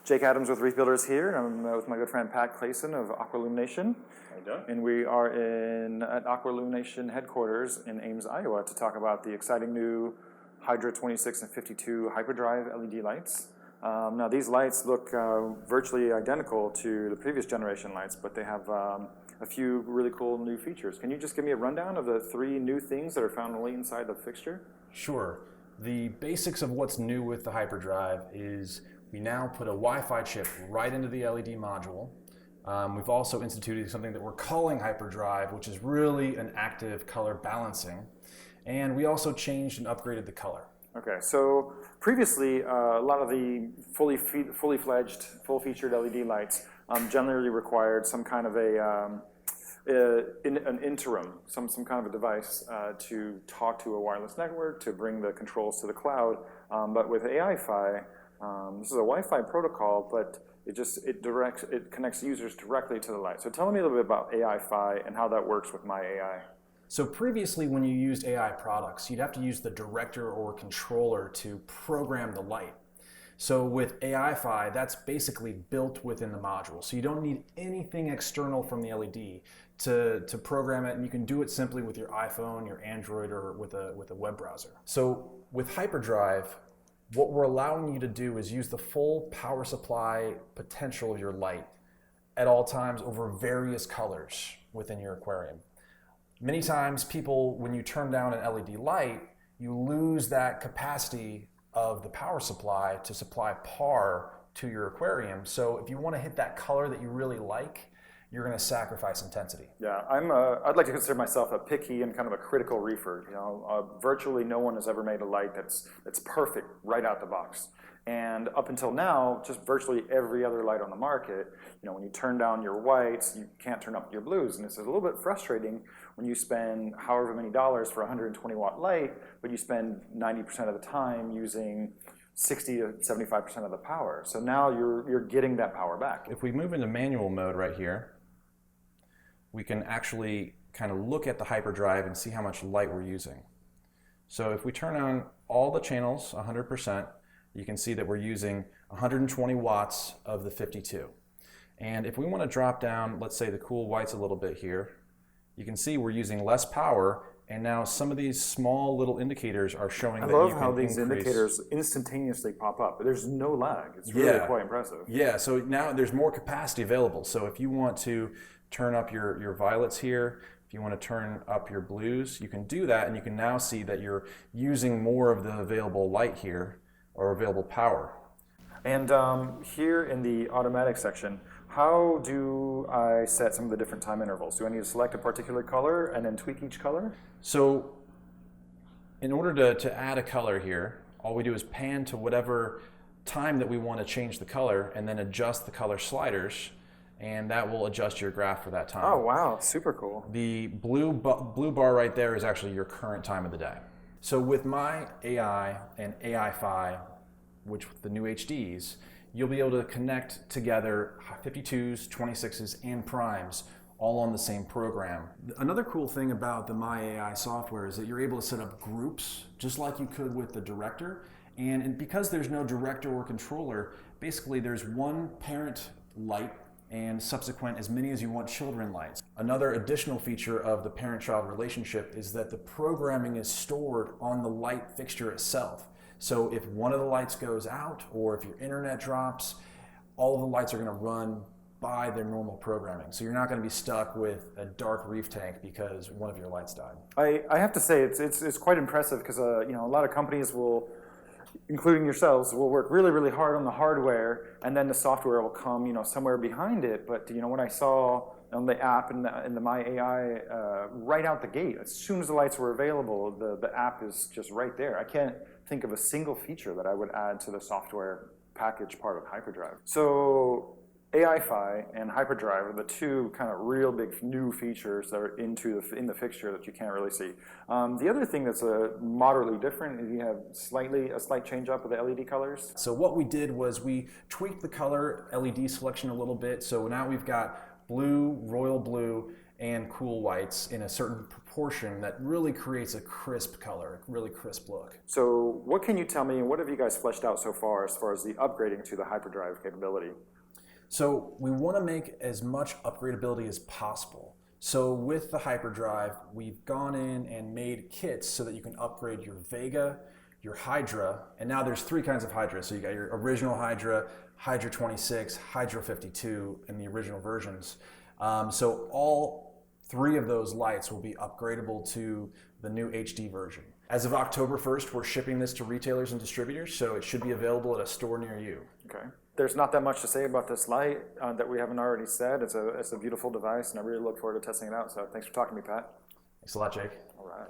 Jake Adams with Reef Builders here. I'm with my good friend Pat Clayson of Aqua Illumination. How you doing? And we are at Aqua Illumination headquarters in Ames, Iowa to talk about the exciting new Hydra 26 and 52 HyperDrive LED lights. Now these lights look virtually identical to the previous generation lights, but they have a few really cool new features. Can you just give me a rundown of the 3 new things that are found only inside the fixture? Sure. The basics of what's new with the HyperDrive is we now put a Wi-Fi chip right into the LED module. We've also instituted something that we're calling HyperDrive, which is really an active color balancing. And we also changed and upgraded the color. Okay, so previously, a lot of the fully fledged, full-featured LED lights generally required some kind of an interim, some kind of a device to talk to a wireless network to bring the controls to the cloud. But with AI-Fi, this is a Wi-Fi protocol, but it connects users directly to the light. So tell me a little bit about AI-Fi and how that works with my AI. So previously, when you used AI products, you'd have to use the director or controller to program the light. So with AI-Fi, that's basically built within the module. So you don't need anything external from the LED to program it, and you can do it simply with your iPhone, your Android, or with a web browser. So with HyperDrive, what we're allowing you to do is use the full power supply potential of your light at all times over various colors within your aquarium. Many times people, when you turn down an LED light, you lose that capacity of the power supply to supply par to your aquarium. So if you want to hit that color that you really like, you're going to sacrifice intensity. Yeah, I'd like to consider myself a picky and kind of a critical reefer. You know, virtually no one has ever made a light that's perfect right out the box. And up until now, just virtually every other light on the market, you know, when you turn down your whites, you can't turn up your blues. And it's a little bit frustrating when you spend however many dollars for a 120-watt light, but you spend 90% of the time using 60 to 75% of the power. So now you're getting that power back. If we move into manual mode right here, we can actually kind of look at the HyperDrive and see how much light we're using. So if we turn on all the channels 100%, you can see that we're using 120 watts of the 52. And if we want to drop down, let's say the cool whites a little bit here, you can see we're using less power, and now some of these small little indicators are showing that you can increase. I love how these indicators instantaneously pop up. There's no lag. It's really quite impressive. Yeah, so now there's more capacity available. So if you want to turn up your violets here, if you want to turn up your blues, you can do that, and you can now see that you're using more of the available light here, or available power. And here in the automatic section, how do I set some of the different time intervals? Do I need to select a particular color and then tweak each color? So in order to add a color here, all we do is pan to whatever time that we want to change the color and then adjust the color sliders, and that will adjust your graph for that time. Oh wow, super cool. The blue bar right there is actually your current time of the day. So with my AI and AI-Fi, which with the new HDs, you'll be able to connect together 52s, 26s, and primes all on the same program. Another cool thing about the My AI software is that you're able to set up groups just like you could with the director. And because there's no director or controller, basically there's one parent light and subsequent as many as you want children lights. Another additional feature of the parent-child relationship is that the programming is stored on the light fixture itself. So if one of the lights goes out or if your internet drops, all of the lights are going to run by their normal programming. So you're not going to be stuck with a dark reef tank because one of your lights died. I have to say it's quite impressive because you know, a lot of companies will, including yourselves, will work really, really hard on the hardware, and then the software will come, you know, somewhere behind it. But you know, when I saw on the app and the My AI right out the gate, as soon as the lights were available, the app is just right there. I can't think of a single feature that I would add to the software package part of HyperDrive. So AI-Fi and HyperDrive are the two kind of real big new features that are in the fixture that you can't really see. The other thing that's moderately different is you have a slight change up of the LED colors. So what we did was we tweaked the color LED selection a little bit. So now we've got blue, royal blue, and cool whites in a certain proportion that really creates a crisp color, a really crisp look. So what can you tell me, and what have you guys fleshed out so far as the upgrading to the HyperDrive capability? So we want to make as much upgradability as possible. So with the HyperDrive, we've gone in and made kits so that you can upgrade your Vega, your Hydra, and now there's 3 kinds of Hydra. So you got your original Hydra, Hydra 26, Hydra 52 in the original versions. So all 3 of those lights will be upgradable to the new HD version. As of October 1st, we're shipping this to retailers and distributors, so it should be available at a store near you. Okay. There's not that much to say about this light that we haven't already said. It's a beautiful device, and I really look forward to testing it out. So thanks for talking to me, Pat. Thanks a lot, Jake. All right.